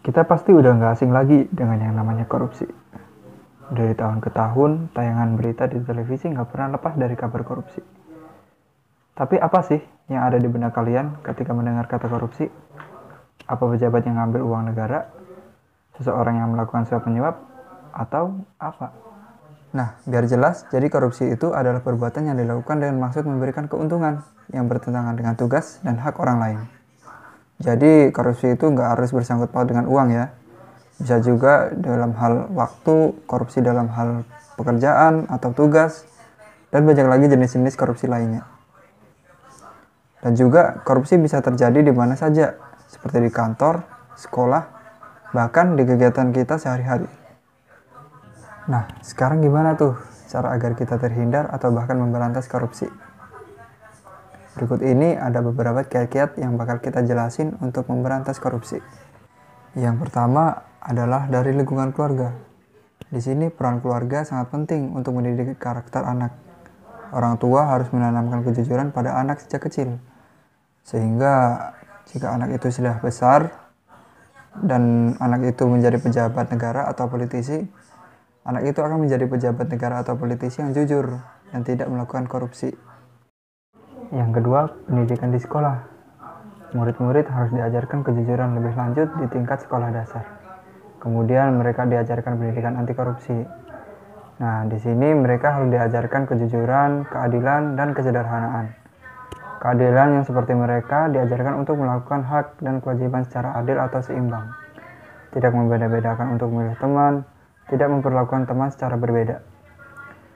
Kita pasti udah nggak asing lagi dengan yang namanya korupsi. Dari tahun ke tahun, tayangan berita di televisi nggak pernah lepas dari kabar korupsi. Tapi apa sih yang ada di benak kalian ketika mendengar kata korupsi? Apa pejabat yang ngambil uang negara? Seseorang yang melakukan suap menyuap? Atau apa? Nah, biar jelas, jadi korupsi itu adalah perbuatan yang dilakukan dengan maksud memberikan keuntungan yang bertentangan dengan tugas dan hak orang lain. Jadi korupsi itu nggak harus bersangkut paut dengan uang ya. Bisa juga dalam hal waktu, korupsi dalam hal pekerjaan atau tugas, dan banyak lagi jenis-jenis korupsi lainnya. Dan juga korupsi bisa terjadi di mana saja, seperti di kantor, sekolah, bahkan di kegiatan kita sehari-hari. Nah, sekarang gimana tuh cara agar kita terhindar atau bahkan memberantas korupsi? Berikut ini ada beberapa kiat-kiat yang bakal kita jelasin untuk memberantas korupsi. Yang pertama adalah dari lingkungan keluarga. Di sini peran keluarga sangat penting untuk mendidik karakter anak. Orang tua harus menanamkan kejujuran pada anak sejak kecil. Sehingga jika anak itu sudah besar dan anak itu menjadi pejabat negara atau politisi, anak itu akan menjadi pejabat negara atau politisi yang jujur dan tidak melakukan korupsi. Yang kedua, pendidikan di sekolah. Murid-murid harus diajarkan kejujuran lebih lanjut di tingkat sekolah dasar. Kemudian mereka diajarkan pendidikan anti korupsi. Nah, di sini mereka harus diajarkan kejujuran, keadilan, dan kesederhanaan. Keadilan yang seperti mereka diajarkan untuk melakukan hak dan kewajiban secara adil atau seimbang. Tidak membeda-bedakan untuk memilih teman, tidak memperlakukan teman secara berbeda.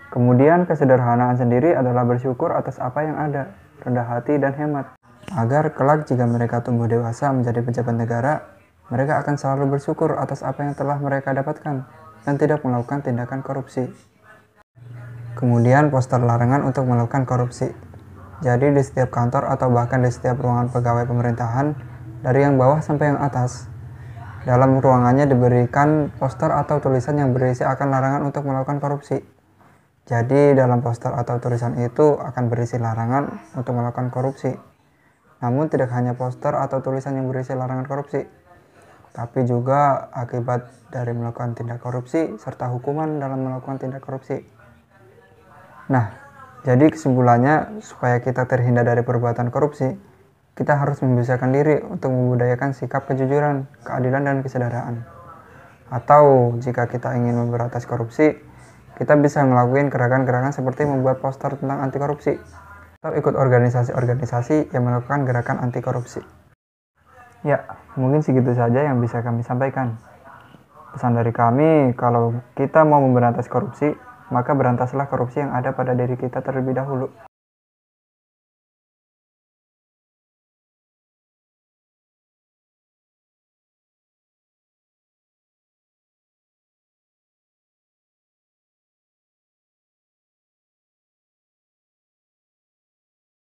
Kemudian kesederhanaan sendiri adalah bersyukur atas apa yang ada, rendah hati dan hemat. Agar kelak jika mereka tumbuh dewasa menjadi pejabat negara, mereka akan selalu bersyukur atas apa yang telah mereka dapatkan dan tidak melakukan tindakan korupsi. Kemudian poster larangan untuk melakukan korupsi. Jadi di setiap kantor atau bahkan di setiap ruangan pegawai pemerintahan, dari yang bawah sampai yang atas, dalam ruangannya diberikan poster atau tulisan yang berisi akan larangan untuk melakukan korupsi. Jadi dalam poster atau tulisan itu akan berisi larangan untuk melakukan korupsi. Namun tidak hanya poster atau tulisan yang berisi larangan korupsi, tapi juga akibat dari melakukan tindak korupsi serta hukuman dalam melakukan tindak korupsi. Nah, jadi kesimpulannya supaya kita terhindar dari perbuatan korupsi, kita harus membiasakan diri untuk membudayakan sikap kejujuran, keadilan, dan kesadaran. Atau jika kita ingin memberantas korupsi, kita bisa melakukan gerakan-gerakan seperti membuat poster tentang anti korupsi atau ikut organisasi-organisasi yang melakukan gerakan anti korupsi. Ya, mungkin segitu saja yang bisa kami sampaikan. Pesan dari kami, kalau kita mau memberantas korupsi, maka berantaslah korupsi yang ada pada diri kita terlebih dahulu.